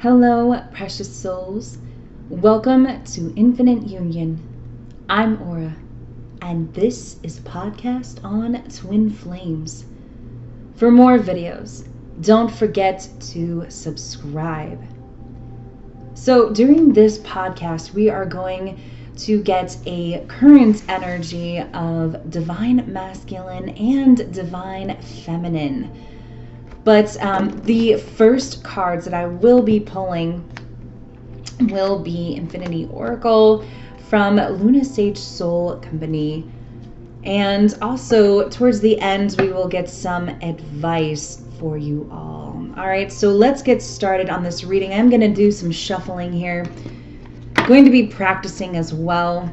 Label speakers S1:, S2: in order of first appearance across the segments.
S1: Hello, precious souls. Welcome to Infinite Union. I'm Aura, and this is a podcast on twin flames. For more videos, don't forget to subscribe. So during this podcast, we are going to get a current energy of divine masculine and divine feminine. But the first cards that I will be pulling will be Infinity Oracle from Luna Sage Soul Company. And also, towards the end, we will get some advice for you all. All right, so let's get started on this reading. I'm going to do some shuffling here. I'm going to be practicing as well.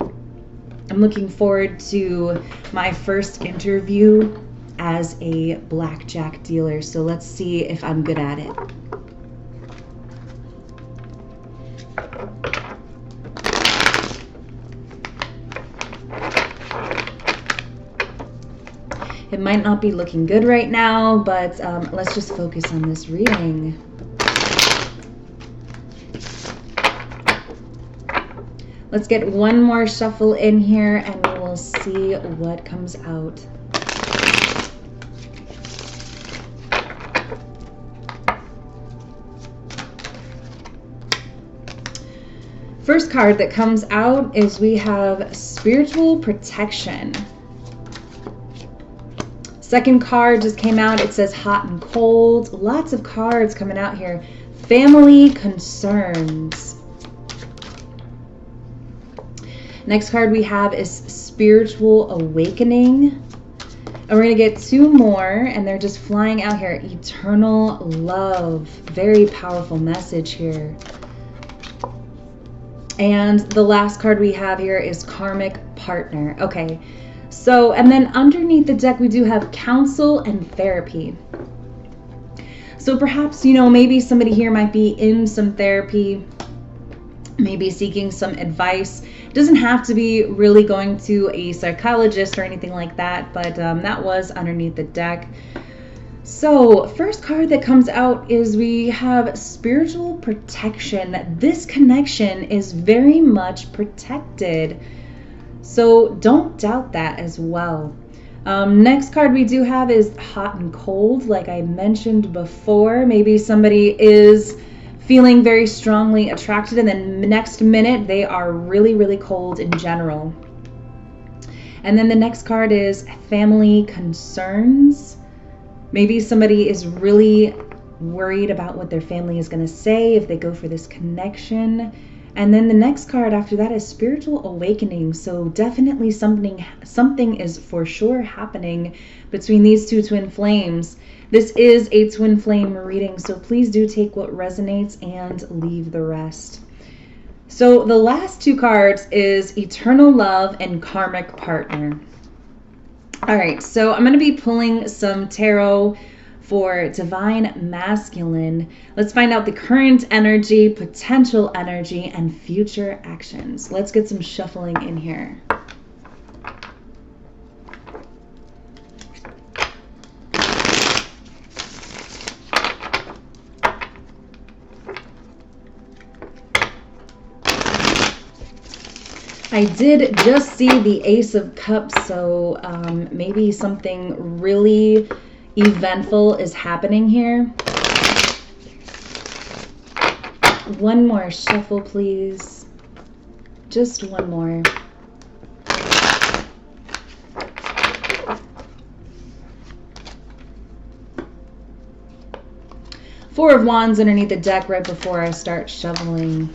S1: I'm looking forward to my first interview as a blackjack dealer, so let's see if I'm good at it. It might not be looking good right now, but let's just focus on this reading. Let's get one more shuffle in here and we will see what comes out. First card that comes out is we have Spiritual Protection. Second card just came out. It says Hot and Cold. Lots of cards coming out here. Family Concerns. Next card we have is Spiritual Awakening. And we're going to get two more, and they're just flying out here. Eternal Love. Very powerful message here. And the last card we have here is Karmic Partner. Okay, so, and then underneath the deck we do have Counsel and Therapy. So perhaps, maybe somebody here might be in some therapy, maybe seeking some advice. It doesn't have to be really going to a psychologist or anything like that, but that was underneath the deck. So, first card that comes out is we have Spiritual Protection. This connection is very much protected. So, don't doubt that as well. Next card we do have is Hot and Cold, like I mentioned before. Maybe somebody is feeling very strongly attracted, and then next minute they are really, really cold in general. And then the next card is Family Concerns. Maybe somebody is really worried about what their family is going to say if they go for this connection. And then the next card after that is Spiritual Awakening. So definitely something is for sure happening between these two twin flames. This is a twin flame reading, so please do take what resonates and leave the rest. So the last two cards is Eternal Love and Karmic Partner. All right, so I'm going to be pulling some tarot for divine masculine. Let's find out the current energy, potential energy, and future actions. Let's get some shuffling in here. I did just see the Ace of Cups, so maybe something really eventful is happening here. One more shuffle, please. Just one more. Four of Wands underneath the deck right before I start shoveling.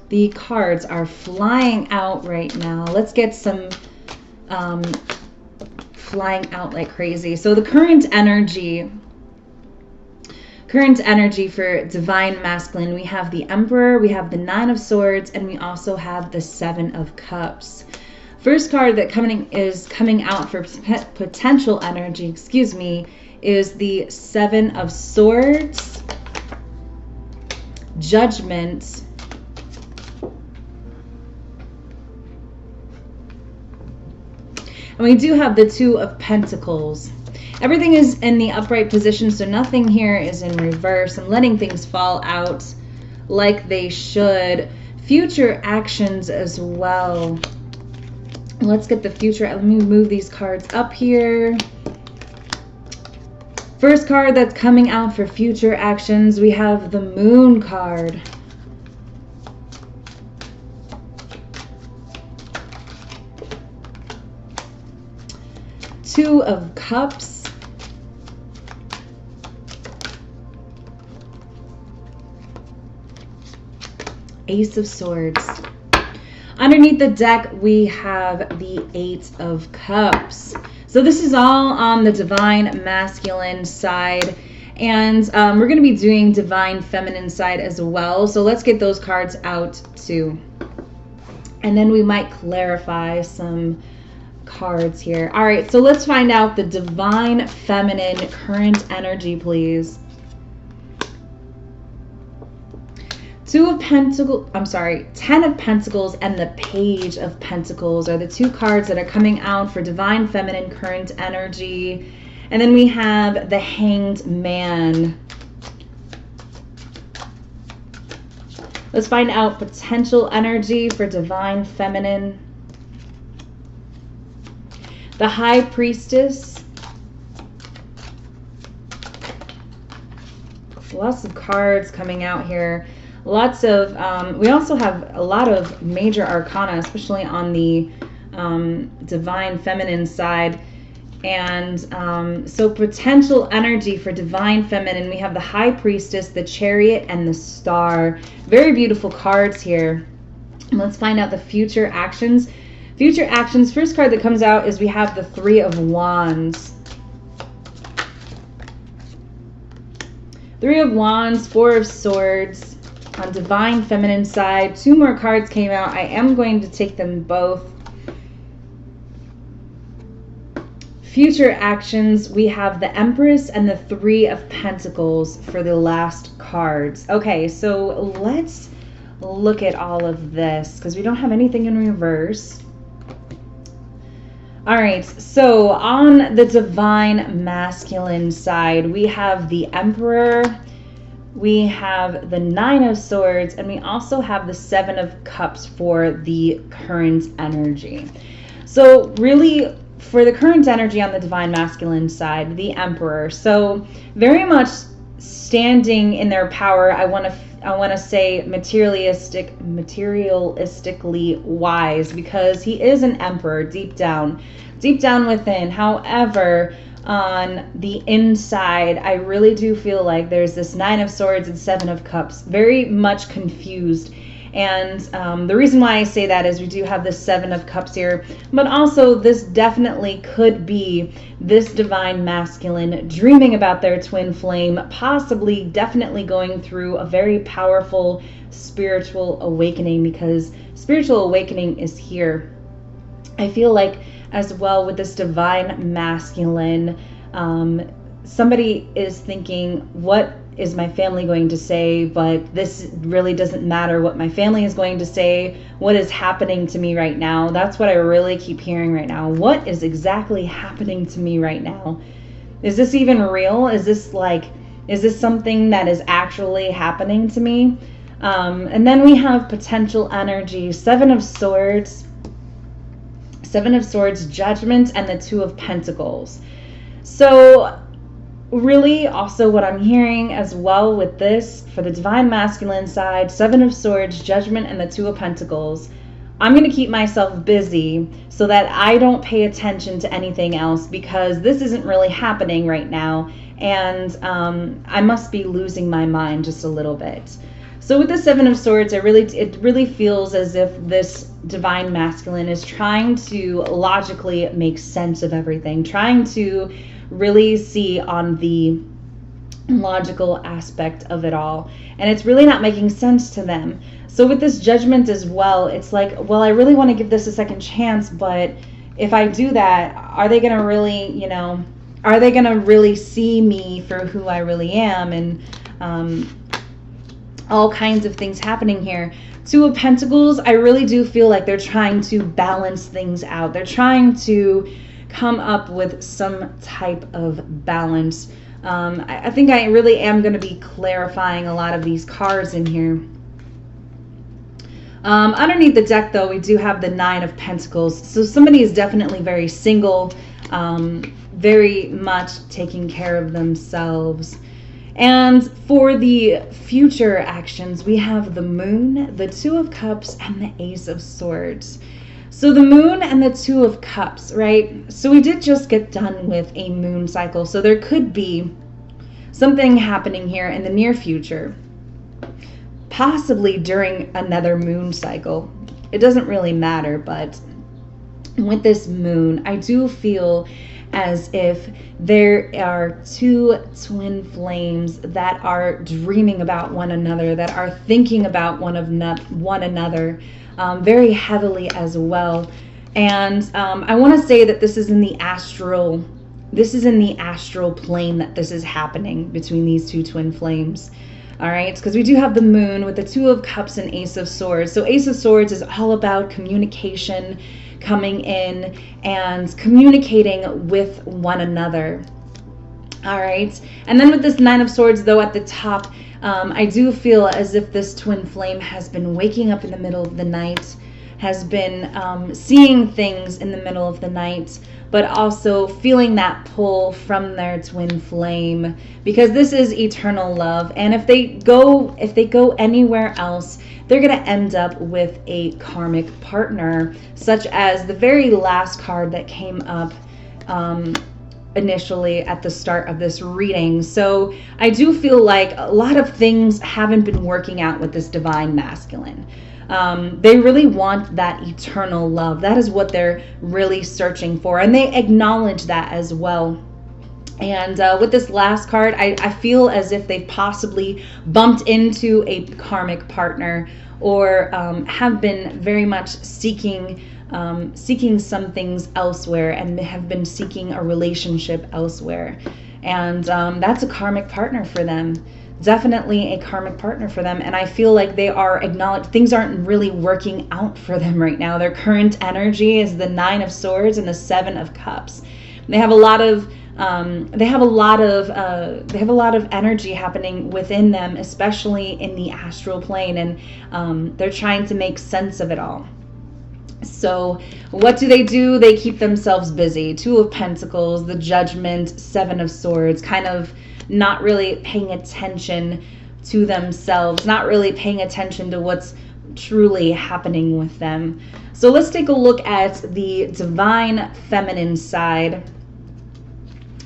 S1: The cards are flying out right now. Let's get some flying out like crazy. So the current energy for divine masculine, we have the Emperor, we have the Nine of Swords, and we also have the Seven of Cups. First card that is coming out for potential energy, is the Seven of Swords, Judgment, And we do have the Two of Pentacles. Everything is in the upright position, so nothing here is in reverse. I'm letting things fall out like they should. Future actions as well. Let's get the future. Let me move these cards up here. First card that's coming out for future actions, we have the Moon card. Two of Cups. Ace of Swords. Underneath the deck, we have the Eight of Cups. So this is all on the Divine Masculine side. And we're going to be doing Divine Feminine side as well. So let's get those cards out too. And then we might clarify some cards here. All right, so let's find out the Divine Feminine current energy, please. Ten of Pentacles and the Page of Pentacles are the two cards that are coming out for Divine Feminine current energy. And then we have the Hanged Man. Let's find out potential energy for Divine Feminine. The High Priestess. Lots of cards coming out here. Lots of, we also have a lot of major arcana, especially on the Divine Feminine side. And so potential energy for Divine Feminine, we have the High Priestess, the Chariot, and the Star. Very beautiful cards here. And let's find out the future actions. Future actions, first card that comes out is we have the Three of Wands. Three of Wands, Four of Swords on Divine Feminine side. Two more cards came out. I am going to take them both. Future actions, we have the Empress and the Three of Pentacles for the last cards. Okay, so let's look at all of this because we don't have anything in reverse. All right, so on the Divine Masculine side, we have the Emperor, we have the Nine of Swords, and we also have the Seven of Cups for the current energy. So really, for the current energy on the Divine Masculine side, the Emperor, so very much standing in their power. I want to say materialistically wise, because he is an emperor deep down within. However, on the inside, I really do feel like there's this Nine of Swords and Seven of Cups, very much confused. And the reason why I say that is we do have the Seven of Cups here, but also this definitely could be this Divine Masculine dreaming about their twin flame, possibly definitely going through a very powerful spiritual awakening, because spiritual awakening is here. I feel like as well with this Divine Masculine, somebody is thinking, what is my family going to say? But this really doesn't matter what my family is going to say. What is happening to me right now? That's what I really keep hearing right now. What is exactly happening to me right now? Is this even real? Is this something that is actually happening to me? And then we have potential energy, Seven of Swords, Judgment, and the Two of Pentacles. So really also what I'm hearing as well with this, for the Divine Masculine side, Seven of Swords, Judgment, and the Two of Pentacles, I'm going to keep myself busy so that I don't pay attention to anything else, because this isn't really happening right now, and I must be losing my mind just a little bit. So with the Seven of Swords, it really feels as if this Divine Masculine is trying to logically make sense of everything, trying to really see on the logical aspect of it all, and it's really not making sense to them. So with this Judgment as well, it's like, well, I really want to give this a second chance, but if I do that, are they going to really, are they going to really see me for who I really am? And all kinds of things happening here. Two of Pentacles, I really do feel like they're trying to balance things out. They're trying to come up with some type of balance. I think I really am going to be clarifying a lot of these cards in here. Underneath the deck, though, we do have the Nine of Pentacles. So somebody is definitely very single, very much taking care of themselves. And for the future actions, we have the Moon, the Two of Cups, and the Ace of Swords. So the Moon and the Two of Cups, right? So we did just get done with a moon cycle. So there could be something happening here in the near future, possibly during another moon cycle. It doesn't really matter, but with this moon, I do feel as if there are two twin flames that are dreaming about one another, that are thinking about one another very heavily as well. And I want to say that this is in the astral plane that this is happening between these two twin flames. All right, because we do have the Moon with the Two of Cups and Ace of Swords. So Ace of Swords is all about communication, coming in and communicating with one another. All right, and then with this Nine of Swords, though, at the top, I do feel as if this twin flame has been waking up in the middle of the night, has been seeing things in the middle of the night, but also feeling that pull from their twin flame, because this is eternal love. And if they go anywhere else, they're going to end up with a karmic partner, such as the very last card that came up initially at the start of this reading. So I do feel like a lot of things haven't been working out with this divine masculine. They really want that eternal love. That is what they're really searching for, and they acknowledge that as well. And with this last card, I feel as if they've possibly bumped into a karmic partner, or have been very much seeking some things elsewhere, and have been seeking a relationship elsewhere. And that's a karmic partner for them. Definitely a karmic partner for them. And I feel like they are acknowledged. Things aren't really working out for them right now. Their current energy is the Nine of Swords and the Seven of Cups. They have a lot of energy happening within them, especially in the astral plane, and they're trying to make sense of it all. So what do? They keep themselves busy. Two of Pentacles, the Judgment, Seven of Swords, kind of not really paying attention to themselves, not really paying attention to what's truly happening with them. So let's take a look at the divine feminine side.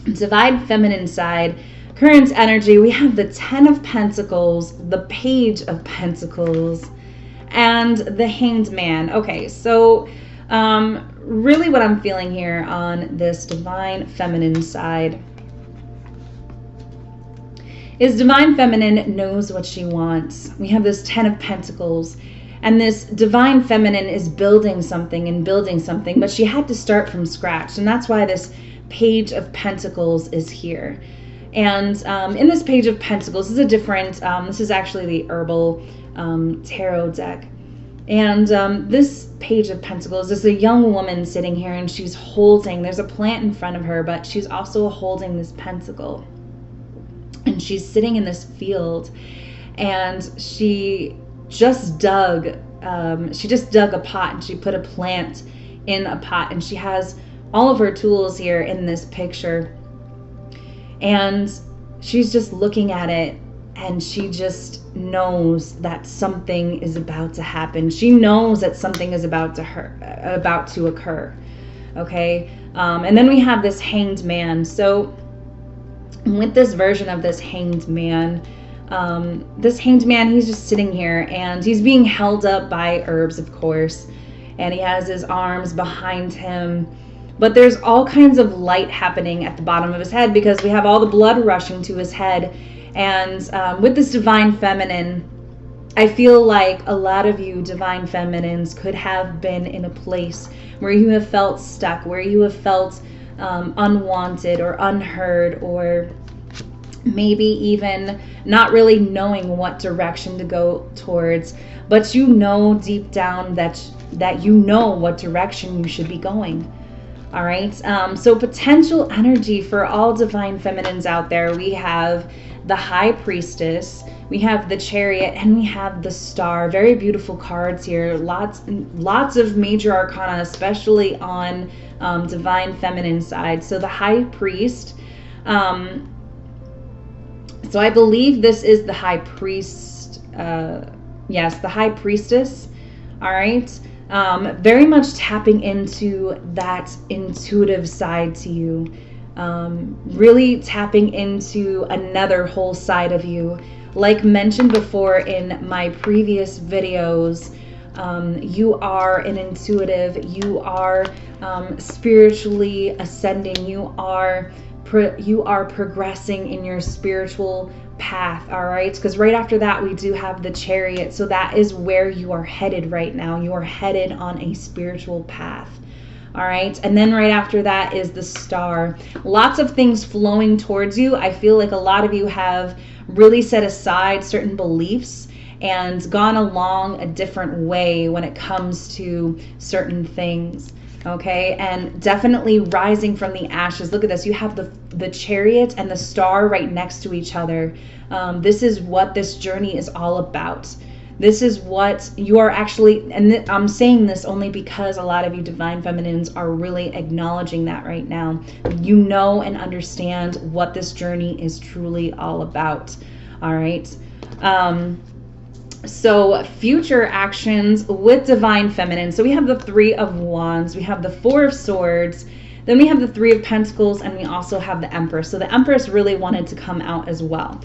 S1: Divine feminine side, current energy, we have the Ten of Pentacles, the Page of Pentacles, and the Hanged Man. Okay, so really what I'm feeling here on this divine feminine side is divine feminine knows what she wants. We have this Ten of Pentacles, and this divine feminine is building something, but she had to start from scratch, and that's why this Page of Pentacles is here. And in this Page of Pentacles, this is a different, this is actually the Herbal Tarot deck. And this Page of Pentacles is a young woman sitting here, and she's holding, there's a plant in front of her, but she's also holding this pentacle. And she's sitting in this field, and she just dug a pot, and she put a plant in a pot, and she has all of her tools here in this picture, and she's just looking at it, and she just knows that something is about to happen. She knows that something is about to occur. Okay, and then we have this Hanged Man. So with this version of this Hanged Man, he's just sitting here, and he's being held up by herbs, of course, and he has his arms behind him. But there's all kinds of light happening at the bottom of his head, because we have all the blood rushing to his head. And with this divine feminine, I feel like a lot of you divine feminines could have been in a place where you have felt stuck, where you have felt unwanted or unheard, or maybe even not really knowing what direction to go towards, but you know deep down that you know what direction you should be going. All right. So potential energy for all divine feminines out there. We have the High Priestess, we have the Chariot, and we have the Star. Very beautiful cards here. Lots of major arcana, especially on divine feminine side. So the High Priest. So I believe this is the High Priest. Yes, the High Priestess. All right. Very much tapping into that intuitive side to you. Really tapping into another whole side of you. Like mentioned before in my previous videos, you are an intuitive. You are spiritually ascending. You are progressing in your spiritual path. All right, because right after that we do have the Chariot. So that is where you are headed right now. You are headed on a spiritual path. All right, and then right after that is the Star. Lots of things flowing towards you. I feel like a lot of you have really set aside certain beliefs and gone along a different way when it comes to certain things. Okay, and definitely rising from the ashes. Look at this. You have the Chariot and the Star right next to each other. This is what this journey is all about. This is what you are actually, and I'm saying this only because a lot of you divine feminines are really acknowledging that right now. You know and understand what this journey is truly all about. All right. So future actions with divine feminine. So we have the Three of Wands, we have the Four of Swords, then we have the Three of Pentacles, and we also have the Empress. So the Empress really wanted to come out as well.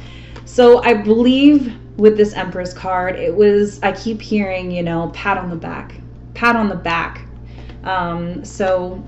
S1: So I believe with this Empress card, it was, I keep hearing, you know, pat on the back, pat on the back. So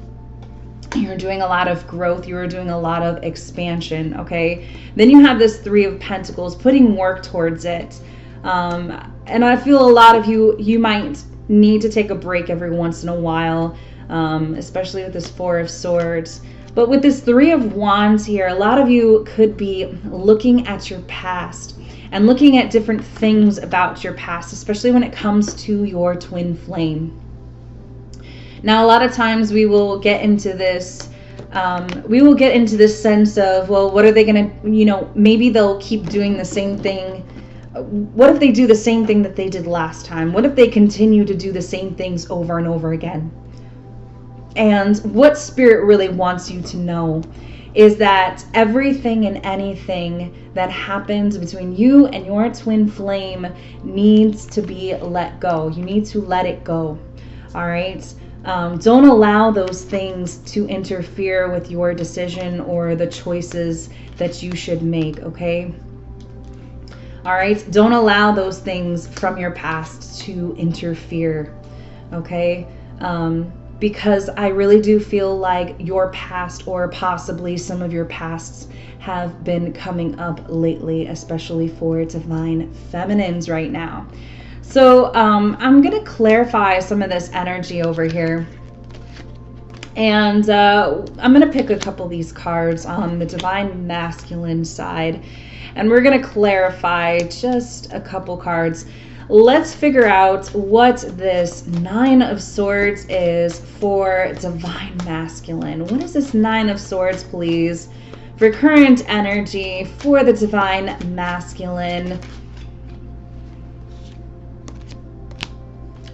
S1: you're doing a lot of growth, you're doing a lot of expansion, okay? Then you have this Three of Pentacles, putting work towards it. And I feel a lot of you might need to take a break every once in a while, especially with this Four of Swords. But with this Three of Wands here, a lot of you could be looking at your past and looking at different things about your past, especially when it comes to your twin flame. Now, a lot of times we will get into this sense of, well, what are they going to, you know, maybe they'll keep doing the same thing. What if they do the same thing that they did last time? What if they continue to do the same things over and over again? And what Spirit really wants you to know is that everything and anything that happens between you and your twin flame needs to be let go. You need to let it go. All right? Don't allow those things to interfere with your decision or the choices that you should make, okay? All right? Don't allow those things from your past to interfere, okay? Because I really do feel like your past, or possibly some of your pasts, have been coming up lately, especially for divine feminines right now. So I'm going to clarify some of this energy over here. And I'm going to pick a couple of these cards on the divine masculine side. And we're going to clarify just a couple cards. Let's figure out what this Nine of Swords is for divine masculine. What is this Nine of Swords, please, for current energy for the divine masculine?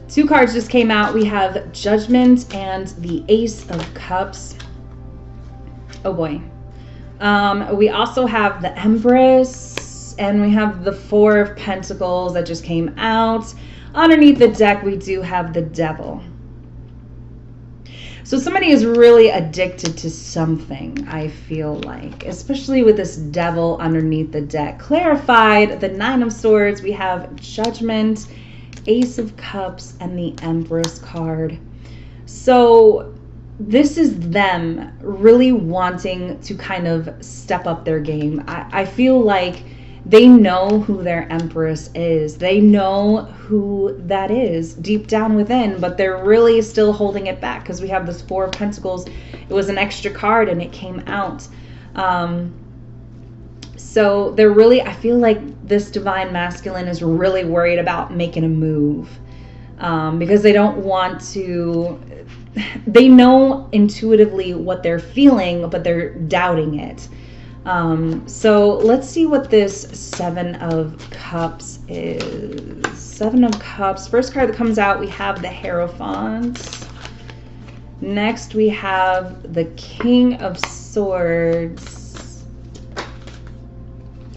S1: Two cards just came out. We have Judgment and the Ace of Cups. Oh boy. We also have the Empress. And we have the Four of Pentacles that just came out. Underneath the deck, we do have the Devil. So somebody is really addicted to something, I feel like, especially with this Devil underneath the deck. Clarified, the Nine of Swords, we have Judgment, Ace of Cups, and the Empress card. So this is them really wanting to kind of step up their game. I feel like they know who their Empress is. They know who that is deep down within, but they're really still holding it back because we have this Four of Pentacles. It was an extra card and it came out. So they're really, I feel like this divine masculine is really worried about making a move, because they don't want to, they know intuitively what they're feeling, but they're doubting it. So let's see what this Seven of Cups is. Seven of Cups. First card that comes out, we have the Hierophant. Next, we have the King of Swords.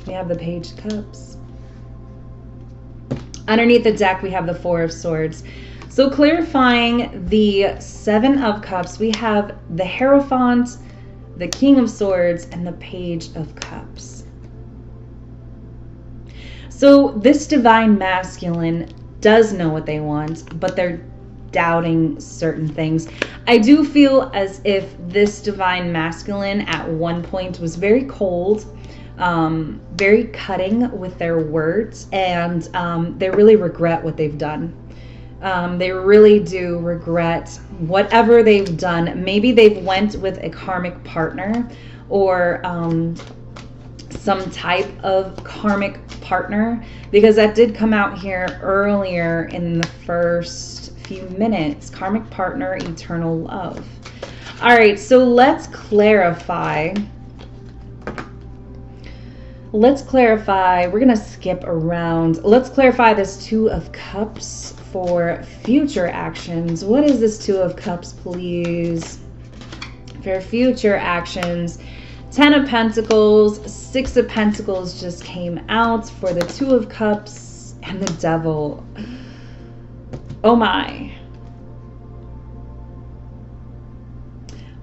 S1: We have the Page of Cups. Underneath the deck, we have the Four of Swords. So clarifying the Seven of Cups, we have the Hierophant, the King of Swords, and the Page of Cups. So this divine masculine does know what they want, but they're doubting certain things. I do feel as if this divine masculine at one point was very cold, very cutting with their words, and they really regret what they've done. They really do regret whatever they've done. Maybe they've went with a karmic partner, or some type of karmic partner, because that did come out here earlier in the first few minutes. Karmic partner, eternal love. All right, so let's clarify. We're going to skip around. Let's clarify this Two of Cups for future actions. What is this Two of Cups, please? For future actions, 10 of Pentacles, 6 of Pentacles just came out for the Two of Cups, and the Devil. Oh my.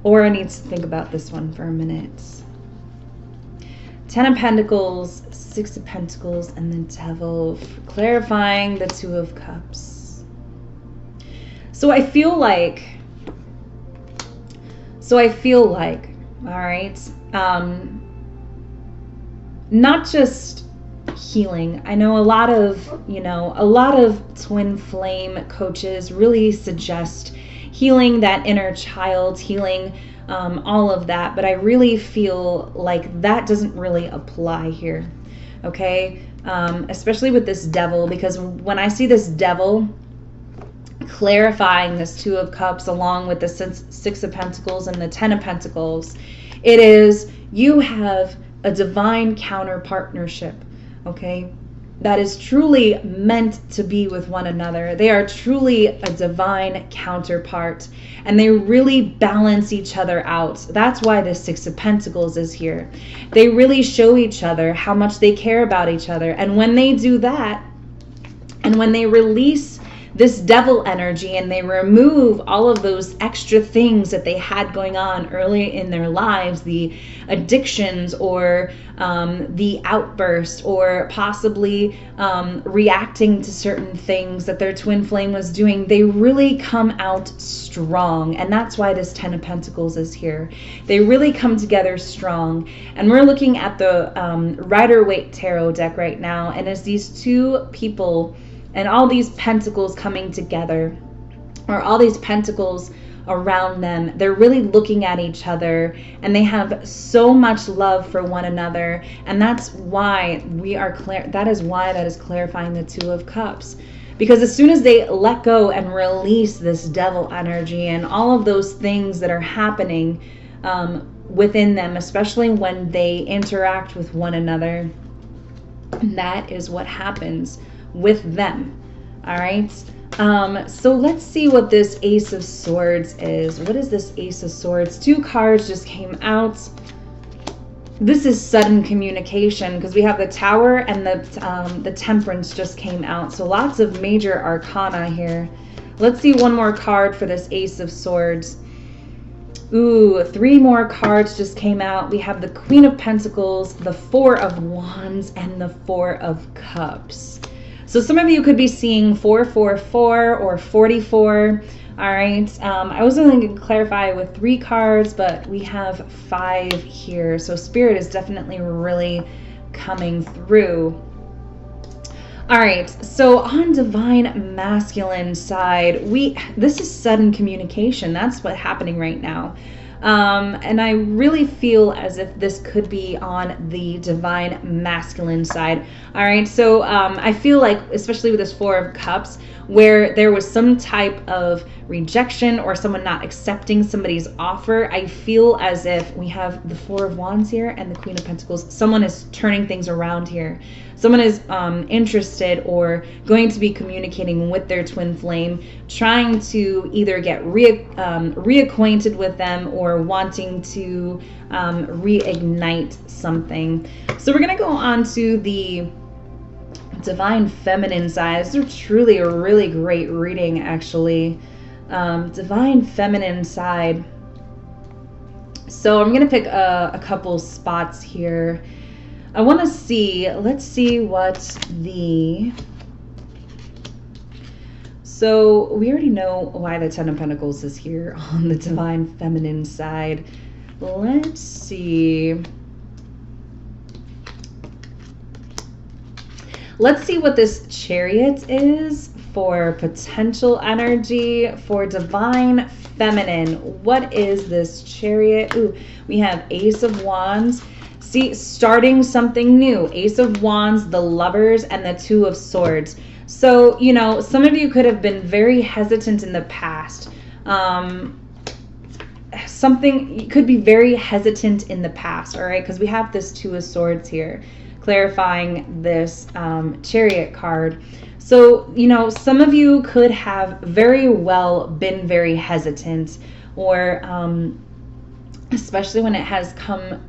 S1: Aura needs to think about this one for a minute. 10 of Pentacles, 6 of Pentacles, and the Devil, clarifying the Two of Cups. So I feel like, all right, not just healing. I know a lot of twin flame coaches really suggest healing that inner child, healing all of that, but I really feel like that doesn't really apply here, okay? Especially with this Devil, because when I see this Devil clarifying this Two of Cups along with the 6 of Pentacles and the 10 of Pentacles, it is, you have a divine counter partnership, okay? That is truly meant to be with one another. They are truly a divine counterpart, and they really balance each other out. That's why the 6 of Pentacles is here. They really show each other how much they care about each other. And when they do that, and when they release this Devil energy and they remove all of those extra things that they had going on early in their lives, the addictions, or the outburst, or possibly reacting to certain things that their twin flame was doing, they really come out strong. And that's why this 10 of Pentacles is here. They really come together strong. And we're looking at the Rider-Waite Tarot deck right now, and as these two people and all these pentacles coming together, or all these pentacles around them, they're really looking at each other, and they have so much love for one another. And that's why that is clarifying the Two of Cups. Because as soon as they let go and release this Devil energy and all of those things that are happening within them, especially when they interact with one another, that is what happens with them. All right, so let's see what this Ace of Swords is. What is this Ace of Swords? 2 cards just came out. This is sudden communication, because we have the Tower and the Temperance just came out. So lots of major arcana here. Let's see one more card for this Ace of Swords. Ooh, 3 more cards just came out. We have the Queen of Pentacles, the 4 of Wands, and the 4 of Cups. So some of you could be seeing 444 or 44. All right. I was only going to clarify with 3 cards, but we have 5 here. So Spirit is definitely really coming through. All right. So on divine masculine side, this is sudden communication. That's what's happening right now. And I really feel as if this could be on the divine masculine side. All right, so I feel like, especially with this Four of Cups, where there was some type of rejection or someone not accepting somebody's offer, I feel as if we have the Four of Wands here and the Queen of Pentacles. Someone is turning things around here. Someone is interested or going to be communicating with their twin flame, trying to either get reacquainted with them or wanting to reignite something. So we're going to go on to the divine feminine side. This is truly a really great reading, actually. Divine feminine side. So I'm going to pick a couple spots here. I want to see, let's see what so we already know why the Ten of Pentacles is here on the divine feminine side. Let's see. Let's see what this Chariot is for potential energy for divine feminine. What is this Chariot? Ooh, we have Ace of Wands. See, starting something new. Ace of Wands, the Lovers, and the Two of Swords. So, you know, some of you could have been very hesitant in the past. You could be very hesitant in the past, all right? Because we have this Two of Swords here, clarifying this Chariot card. So, you know, some of you could have very well been very hesitant, or especially when it has come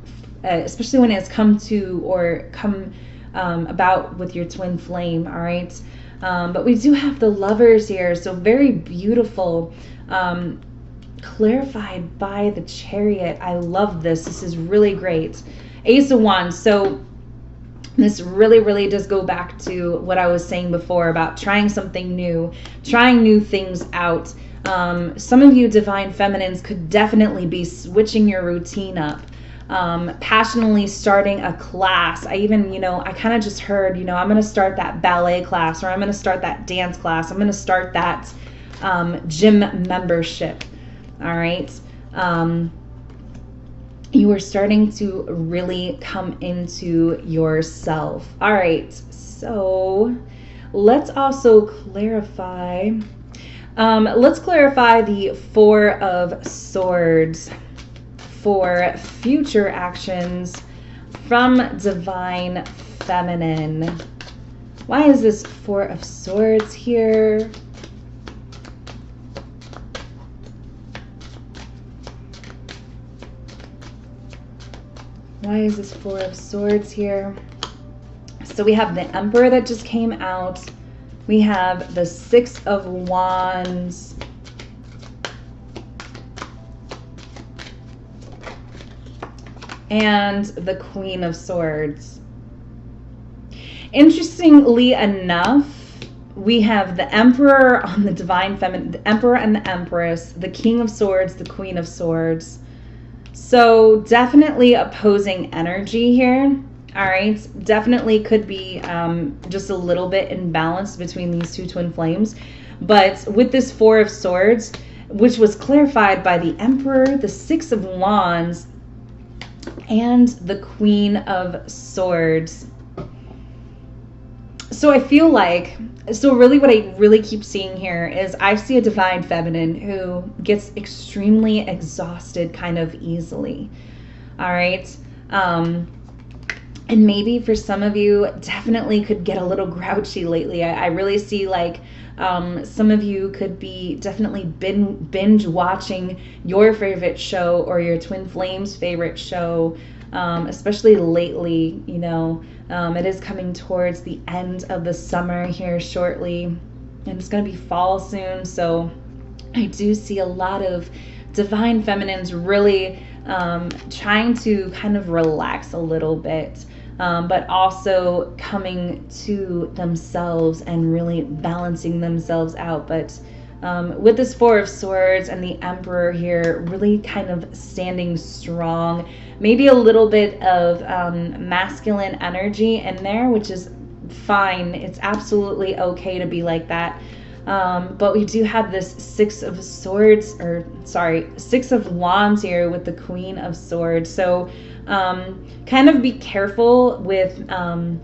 S1: to or come about with your twin flame, all right? But we do have the Lovers here, so very beautiful, clarified by the Chariot. I love this. This is really great. Ace of Wands. So this really does go back to what I was saying before about trying something new, trying new things out. Some of you divine feminines could definitely be switching your routine up. Passionately starting a class. I even, I kind of just heard, I'm going to start that ballet class, or I'm going to start that dance class. I'm going to start that gym membership. All right. You are starting to really come into yourself. All right. So let's also clarify. Let's clarify the Four of Swords for future actions from divine feminine. Why is this Four of Swords here? Why is this Four of Swords here? So we have the Emperor that just came out. We have the Six of Wands. And the Queen of Swords. Interestingly enough, we have the Emperor on the divine feminine, the Emperor and the Empress, the King of Swords, the Queen of Swords. So definitely opposing energy here. All right, definitely could be just a little bit imbalanced between these two twin flames. But with this Four of Swords, which was clarified by the Emperor, the Six of Wands, and the Queen of Swords. So I feel like, really what I really keep seeing here is I see a divine feminine who gets extremely exhausted kind of easily. All right. And maybe for some of you, definitely could get a little grouchy lately. I really see like some of you could be definitely binge watching your favorite show or your twin flame's favorite show, especially lately. It is coming towards the end of the summer here shortly, and it's going to be fall soon. So I do see a lot of divine feminines really trying to kind of relax a little bit. But also coming to themselves and really balancing themselves out. But with this Four of Swords and the Emperor here, really kind of standing strong, maybe a little bit of masculine energy in there, which is fine. It's absolutely okay to be like that. But we do have this Six of Wands here with the Queen of Swords. So kind of be careful with, kind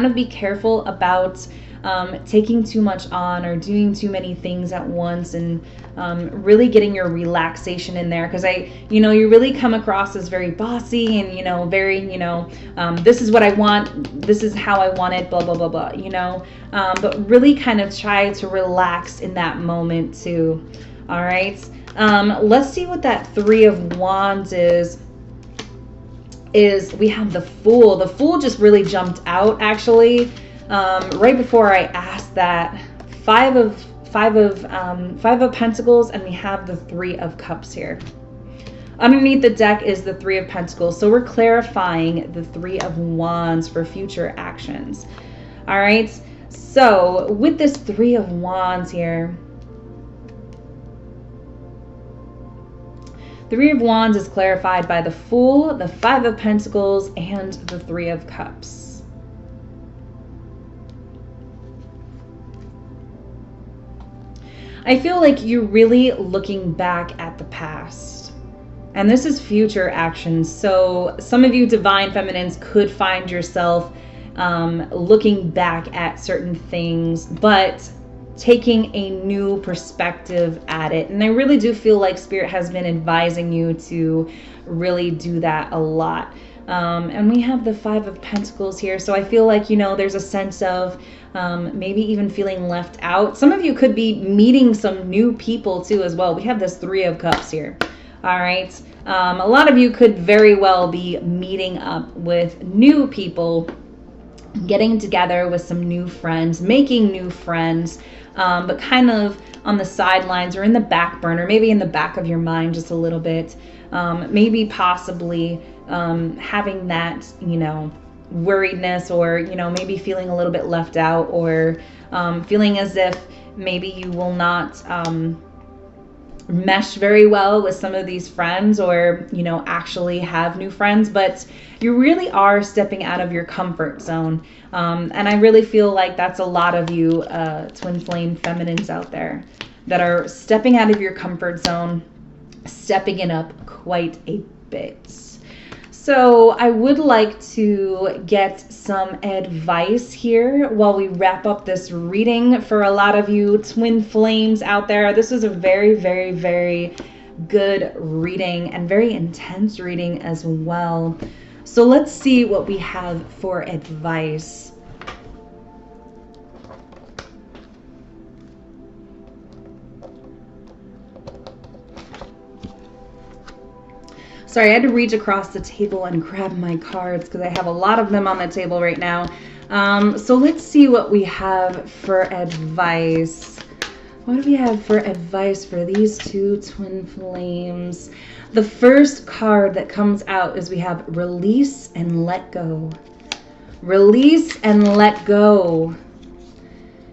S1: of be careful about taking too much on or doing too many things at once, and really getting your relaxation in there, because you really come across as very bossy and very this is what I want, this is how I want it, blah blah blah blah, but really kind of try to relax in that moment too. All right, let's see what that Three of Wands is. We have the Fool. The Fool just really jumped out actually. Right before I asked that, five of Pentacles, and we have the Three of Cups here. Underneath the deck is the Three of Pentacles, so we're clarifying the Three of Wands for future actions. All right, so with this Three of Wands here, Three of Wands is clarified by the Fool, the Five of Pentacles, and the Three of Cups. I feel like you're really looking back at the past, and this is future actions. So some of you divine feminines could find yourself looking back at certain things, but taking a new perspective at it. And I really do feel like Spirit has been advising you to really do that a lot. And we have the Five of Pentacles here. So I feel like, there's a sense of maybe even feeling left out. Some of you could be meeting some new people too as well. We have this Three of Cups here. All right. A lot of you could very well be meeting up with new people, getting together with some new friends, making new friends, but kind of on the sidelines or in the back burner, maybe in the back of your mind just a little bit. Maybe possibly having that, worriedness, or, maybe feeling a little bit left out, or feeling as if maybe you will not mesh very well with some of these friends, or, actually have new friends, but you really are stepping out of your comfort zone. And I really feel like that's a lot of you twin flame feminines out there that are stepping out of your comfort zone, stepping it up quite a bit. So I would like to get some advice here while we wrap up this reading for a lot of you twin flames out there. This is a very, very, very good reading, and very intense reading as well. So let's see what we have for advice. Sorry, I had to reach across the table and grab my cards because I have a lot of them on the table right now. So let's see what we have for advice. What do we have for advice for these two twin flames? The first card that comes out is we have release and let go. Release and let go.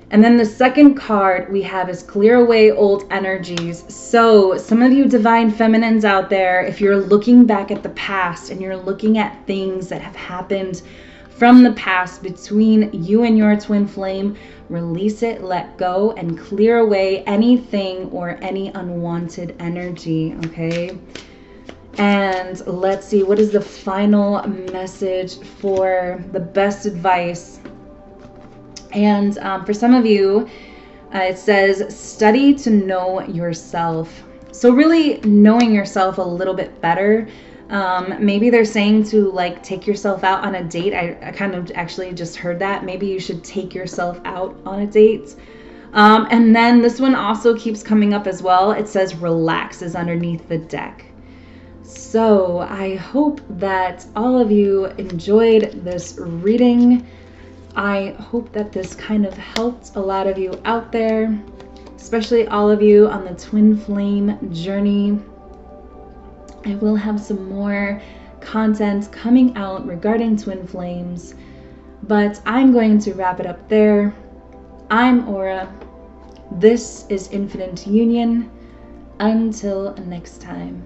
S1: And then the second card we have is clear away old energies. So some of you divine feminines out there, if you're looking back at the past and you're looking at things that have happened from the past between you and your twin flame, release it, let go, and clear away anything or any unwanted energy, okay? And let's see, what is the final message for the best advice? And for some of you, it says, study to know yourself. So really knowing yourself a little bit better. Maybe they're saying to take yourself out on a date. I kind of actually just heard that. Maybe you should take yourself out on a date. And then this one also keeps coming up as well. It says relax is underneath the deck. So I hope that all of you enjoyed this reading. I hope that this kind of helped a lot of you out there, especially all of you on the twin flame journey. I will have some more content coming out regarding twin flames, but I'm going to wrap it up there. I'm Aura. This is Infinite Union. Until next time.